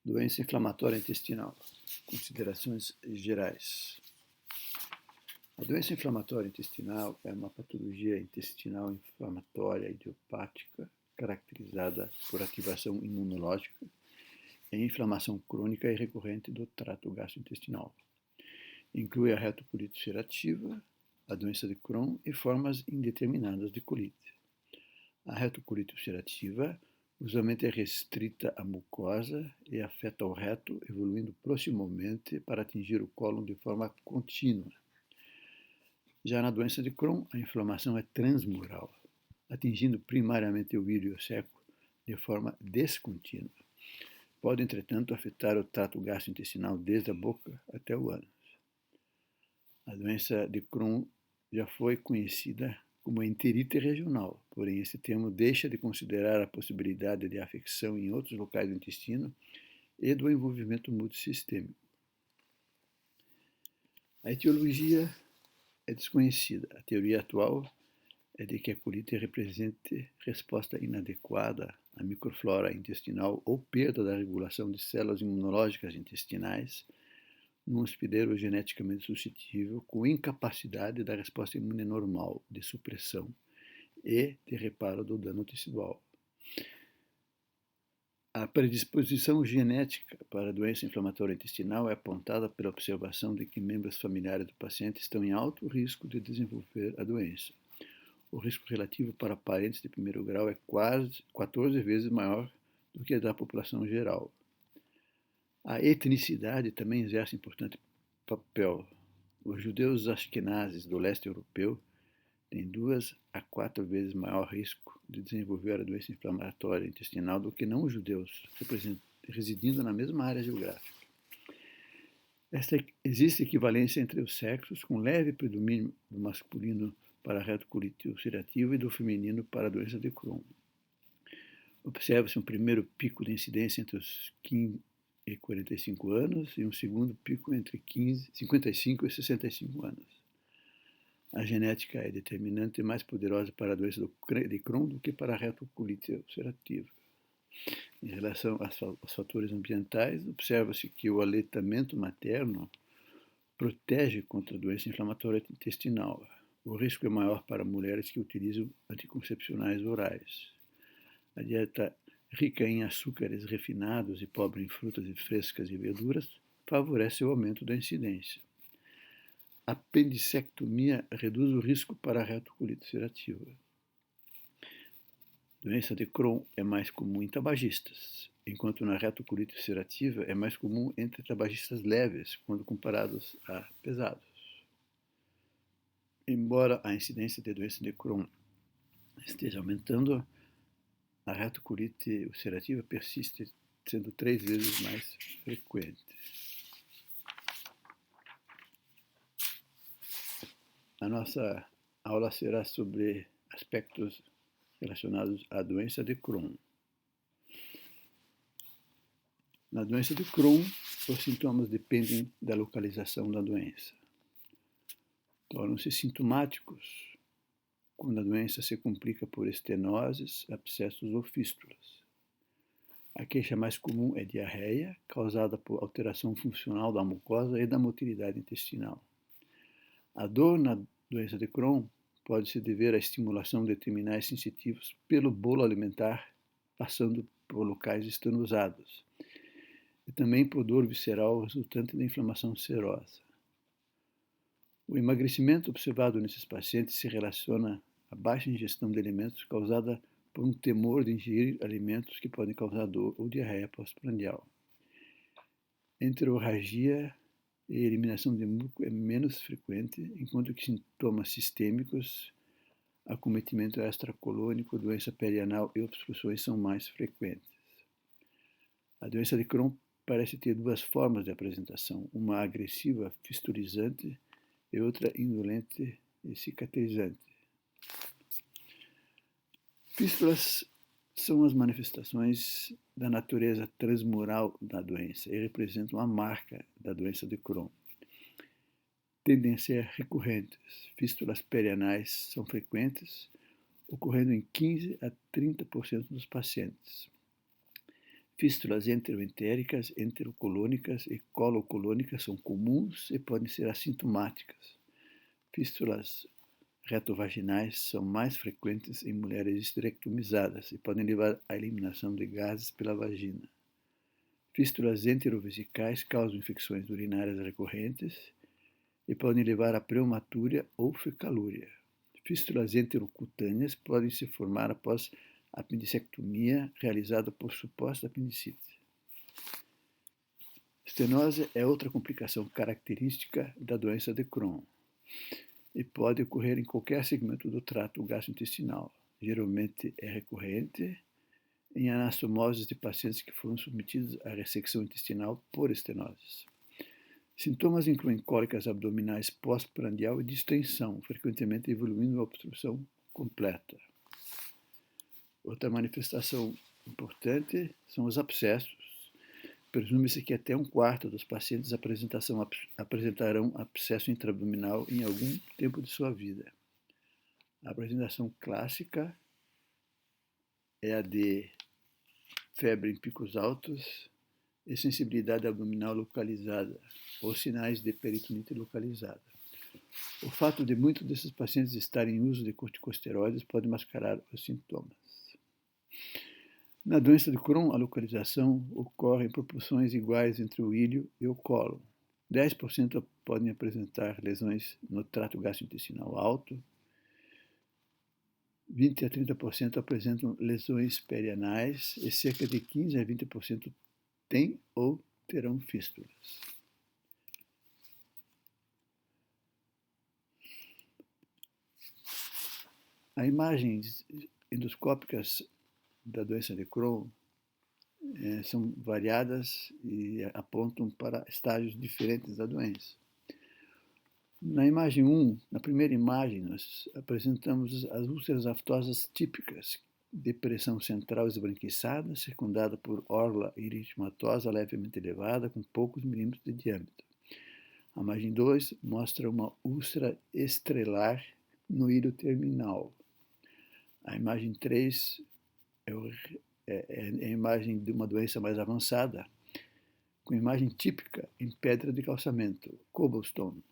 Doença inflamatória intestinal. Considerações gerais. A doença inflamatória intestinal é uma patologia intestinal inflamatória idiopática caracterizada por ativação imunológica e inflamação crônica e recorrente do trato gastrointestinal. Inclui a retocolite ulcerativa, a doença de Crohn e formas indeterminadas de colite. A retocolite ulcerativa usualmente é restrita à mucosa e afeta o reto, evoluindo proximamente para atingir o cólon de forma contínua. Já na doença de Crohn, a inflamação é transmural, atingindo primariamente o íleo seco de forma descontínua. Pode, entretanto, afetar o trato gastrointestinal desde a boca até o ânus. A doença de Crohn já foi conhecida como enterite regional, porém esse termo deixa de considerar a possibilidade de afecção em outros locais do intestino e do envolvimento multissistêmico. A etiologia é desconhecida. A teoria atual é de que a colite represente resposta inadequada à microflora intestinal ou perda da regulação de células imunológicas intestinais num hospedeiro geneticamente suscetível com incapacidade da resposta imune normal de supressão e de reparo do dano tecidual. A predisposição genética para a doença inflamatória intestinal é apontada pela observação de que membros familiares do paciente estão em alto risco de desenvolver a doença. O risco relativo para parentes de primeiro grau é quase 14 vezes maior do que a da população geral. A etnicidade também exerce importante papel. Os judeus askenazes do leste europeu têm 2 a 4 vezes maior risco de desenvolver a doença inflamatória intestinal do que não judeus, residindo na mesma área geográfica. Existe equivalência entre os sexos, com leve predomínio do masculino para a retocolite ulcerativa e do feminino para a doença de Crohn. Observa-se um primeiro pico de incidência entre os 15 e 45 anos e um segundo pico entre 55 e 65 anos. A genética é determinante e mais poderosa para a doença de Crohn do que para a retocolite ulcerativa. Em relação aos fatores ambientais, observa-se que o aleitamento materno protege contra a doença inflamatória intestinal. O risco é maior para mulheres que utilizam anticoncepcionais orais. A dieta rica em açúcares refinados e pobre em frutas frescas e verduras favorece o aumento da incidência. A apendicectomia reduz o risco para a retocolite ulcerativa. A doença de Crohn é mais comum em tabagistas, enquanto na retocolite ulcerativa é mais comum entre tabagistas leves, quando comparados a pesados. Embora a incidência de doença de Crohn esteja aumentando, a retocolite ulcerativa persiste, sendo 3 vezes mais frequente. A nossa aula será sobre aspectos relacionados à doença de Crohn. Na doença de Crohn, os sintomas dependem da localização da doença. Tornam-se sintomáticos quando a doença se complica por estenoses, abscessos ou fístulas. A queixa mais comum é diarreia, causada por alteração funcional da mucosa e da motilidade intestinal. A dor na doença de Crohn pode se dever à estimulação de terminais sensitivos pelo bolo alimentar, passando por locais estenosados, e também por dor visceral resultante da inflamação serosa. O emagrecimento observado nesses pacientes se relaciona à baixa ingestão de alimentos causada por um temor de ingerir alimentos que podem causar dor ou diarreia pós-prandial. Enterorragia e eliminação de muco é menos frequente, enquanto que sintomas sistêmicos, acometimento extracolônico, doença perianal e obstruções são mais frequentes. A doença de Crohn parece ter 2 formas de apresentação, uma agressiva fistulizante e outra indolente e cicatrizante. Fístulas são as manifestações da natureza transmural da doença e representam a marca da doença de Crohn. Tendem a ser recorrentes. Fístulas perianais são frequentes, ocorrendo em 15 a 30% dos pacientes. Fístulas enteroentéricas, enterocolônicas e colocolônicas são comuns e podem ser assintomáticas. Fístulas retovaginais são mais frequentes em mulheres esterectomizadas e podem levar à eliminação de gases pela vagina. Fístulas enterovesicais causam infecções urinárias recorrentes e podem levar à pneumatúria ou fecalúria. Fístulas enterocutâneas podem se formar após apendicectomia realizada por suposta apendicite. Estenose é outra complicação característica da doença de Crohn e pode ocorrer em qualquer segmento do trato gastrointestinal. Geralmente é recorrente em anastomoses de pacientes que foram submetidos à ressecção intestinal por estenoses. Sintomas incluem cólicas abdominais pós-prandial e distensão, frequentemente evoluindo a obstrução completa. Outra manifestação importante são os abscessos. Presume-se que até 1/4 dos pacientes apresentarão abscesso intraabdominal em algum tempo de sua vida. A apresentação clássica é a de febre em picos altos e sensibilidade abdominal localizada, ou sinais de peritonite localizada. O fato de muitos desses pacientes estarem em uso de corticosteroides pode mascarar os sintomas. Na doença de Crohn, a localização ocorre em proporções iguais entre o ilho e o cólon. 10% podem apresentar lesões no trato gastrointestinal alto, 20 a 30% apresentam lesões perianais e cerca de 15 a 20% têm ou terão fístulas. As imagens endoscópicas da doença de Crohn são variadas e apontam para estágios diferentes da doença. Na imagem 1, na primeira imagem, nós apresentamos as úlceras aftosas típicas, depressão central esbranquiçada, circundada por orla eritematosa levemente elevada, com poucos milímetros de diâmetro. A imagem 2 mostra uma úlcera estrelar no ilho terminal. A imagem 3 é a imagem de uma doença mais avançada, com imagem típica em pedra de calçamento, cobblestone.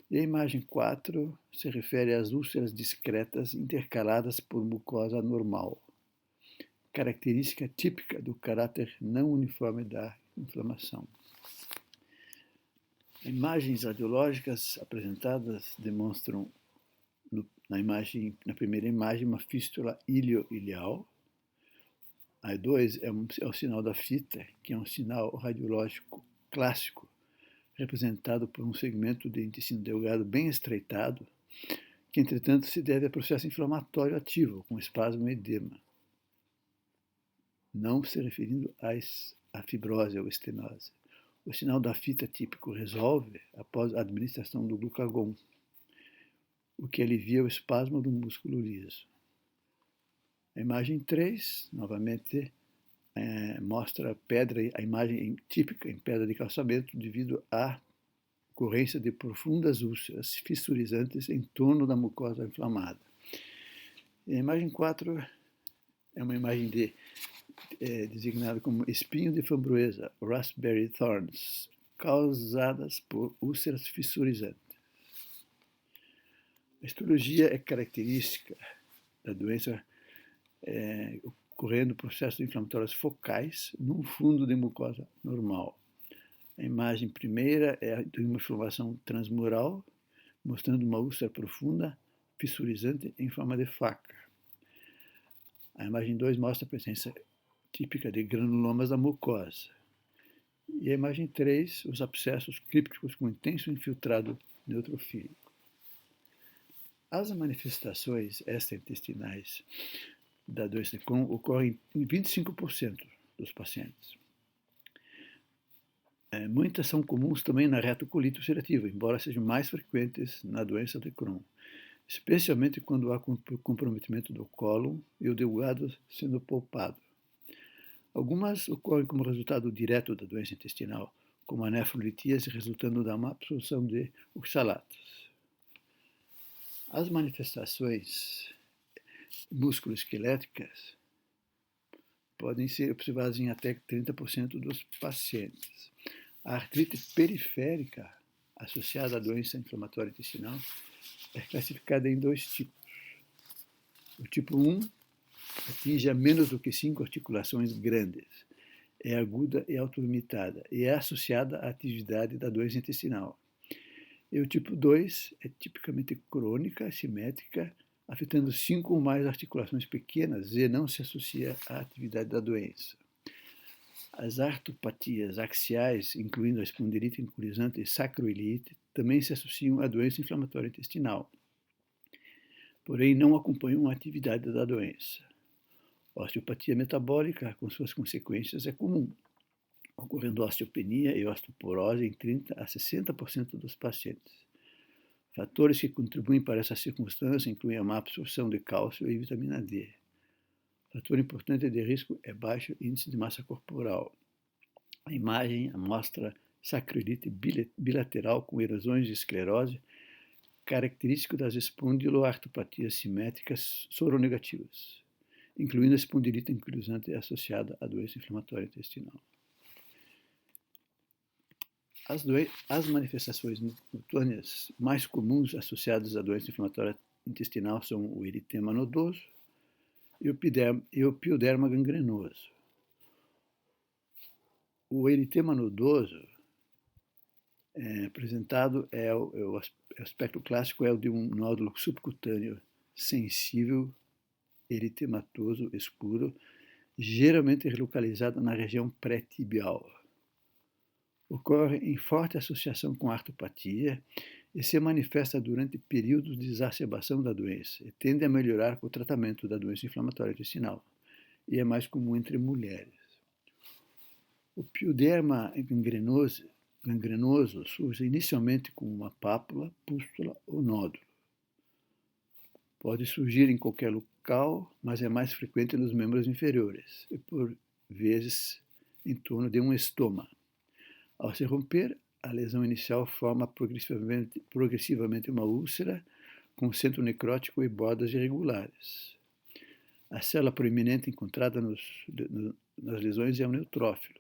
E a imagem 4 se refere às úlceras discretas intercaladas por mucosa normal, característica típica do caráter não uniforme da inflamação. Imagens radiológicas apresentadas demonstram na primeira imagem uma fístula ilio-ilial. A 2 é o sinal da fita, que é um sinal radiológico clássico, representado por um segmento de intestino delgado bem estreitado, que, entretanto, se deve a processo inflamatório ativo, com espasmo e edema, não se referindo à fibrose ou estenose. O sinal da fita típico resolve após a administração do glucagon, o que alivia o espasmo do músculo liso. A imagem 3, novamente, mostra a imagem típica em pedra de calçamento devido à ocorrência de profundas úlceras fissurizantes em torno da mucosa inflamada. E a imagem 4 é uma imagem designada como espinho de framboesa, raspberry thorns, causadas por úlceras fissurizantes. A histologia é característica da doença ocorrendo processos inflamatórios focais num fundo de mucosa normal. A imagem primeira é de uma inflamação transmural, mostrando uma úlcera profunda, fissurizante em forma de faca. A imagem 2 mostra a presença típica de granulomas da mucosa. E a imagem 3, os abscessos crípticos com intenso infiltrado neutrofílico. As manifestações extraintestinais da doença de Crohn ocorrem em 25% dos pacientes. Muitas são comuns também na retocolite ulcerativa, embora sejam mais frequentes na doença de Crohn, especialmente quando há comprometimento do cólon e o delgado sendo palpado. Algumas ocorrem como resultado direto da doença intestinal, como a nefrolitíase resultando da má absorção de oxalatos. As manifestações musculoesqueléticas podem ser observadas em até 30% dos pacientes. A artrite periférica, associada à doença inflamatória intestinal, é classificada em 2 tipos. O tipo 1 atinge a menos do que 5 articulações grandes, é aguda e autolimitada e é associada à atividade da doença intestinal. E o tipo 2 é tipicamente crônica, simétrica, afetando 5 ou mais articulações pequenas e não se associa à atividade da doença. As artropatias axiais, incluindo a espondilite anquilosante e sacroiliite, também se associam à doença inflamatória intestinal, porém não acompanham a atividade da doença. A osteopatia metabólica, com suas consequências, é comum, ocorrendo osteopenia e osteoporose em 30% a 60% dos pacientes. Fatores que contribuem para essa circunstância incluem a má absorção de cálcio e vitamina D. Fator importante de risco é baixo índice de massa corporal. A imagem mostra sacroiliite bilateral com erosões de esclerose, característico das espondiloartropatias simétricas soronegativas, incluindo a espondilite anquilosante associada à doença inflamatória intestinal. As manifestações cutâneas mais comuns associadas à doença inflamatória intestinal são o eritema nodoso e o pioderma gangrenoso. O eritema nodoso apresentado o aspecto clássico é o de um nódulo subcutâneo sensível, eritematoso, escuro, geralmente localizado na região pré-tibial. Ocorre em forte associação com a artropatia e se manifesta durante períodos de exacerbação da doença e tende a melhorar com o tratamento da doença inflamatória intestinal e é mais comum entre mulheres. O pioderma gangrenoso surge inicialmente com uma pápula, pústula ou nódulo. Pode surgir em qualquer local, mas é mais frequente nos membros inferiores e, por vezes, em torno de um estoma. Ao se romper, a lesão inicial forma progressivamente uma úlcera com centro necrótico e bordas irregulares. A célula proeminente encontrada nas lesões é o neutrófilo.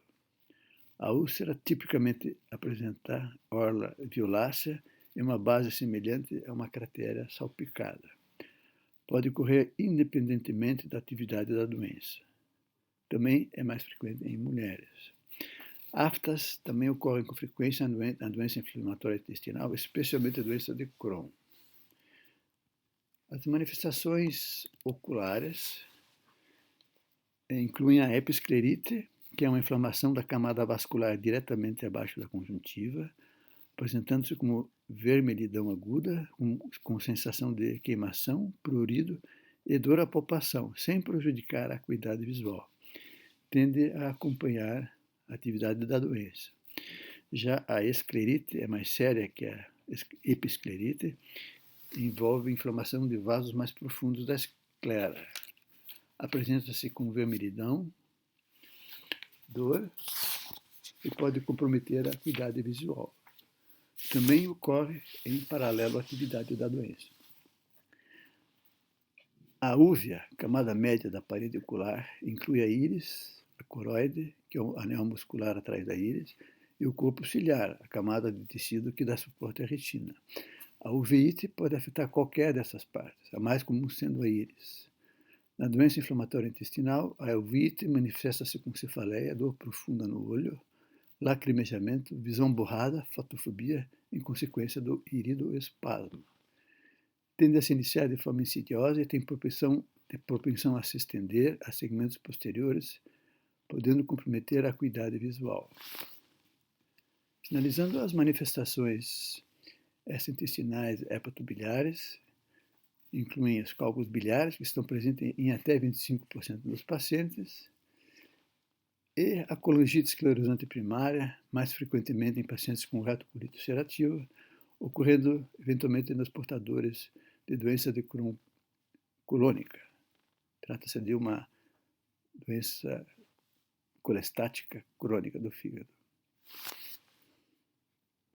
A úlcera tipicamente apresenta orla violácea e uma base semelhante a uma cratera salpicada. Pode ocorrer independentemente da atividade da doença. Também é mais frequente em mulheres. Aftas também ocorrem com frequência na doença inflamatória intestinal, especialmente a doença de Crohn. As manifestações oculares incluem a episclerite, que é uma inflamação da camada vascular diretamente abaixo da conjuntiva, apresentando-se como vermelhidão aguda, com sensação de queimação, prurido e dor à palpação, sem prejudicar a acuidade visual. Tende a acompanhar a atividade da doença. Já a esclerite é mais séria que a episclerite, envolve inflamação de vasos mais profundos da esclera. Apresenta-se com vermelhidão, dor e pode comprometer a acuidade visual. Também ocorre em paralelo à atividade da doença. A úvea, camada média da parede ocular, inclui a íris, a coroide, que é o anel muscular atrás da íris, e o corpo ciliar, a camada de tecido que dá suporte à retina. A uveíte pode afetar qualquer dessas partes, a mais comum sendo a íris. Na doença inflamatória intestinal, a uveíte manifesta-se com cefaleia, dor profunda no olho, lacrimejamento, visão borrada, fotofobia, em consequência do iridoespasmo. Tende a se iniciar de forma insidiosa e tem propensão a se estender a segmentos posteriores, podendo comprometer a acuidade visual. Finalizando as manifestações extraintestinais hepatobiliares, incluem os cálculos biliares, que estão presentes em até 25% dos pacientes, e a colangite esclerosante primária, mais frequentemente em pacientes com retocolite ulcerativa, ocorrendo eventualmente nos portadores de doença de Crohn colônica. Trata-se de uma doença colestática crônica do fígado.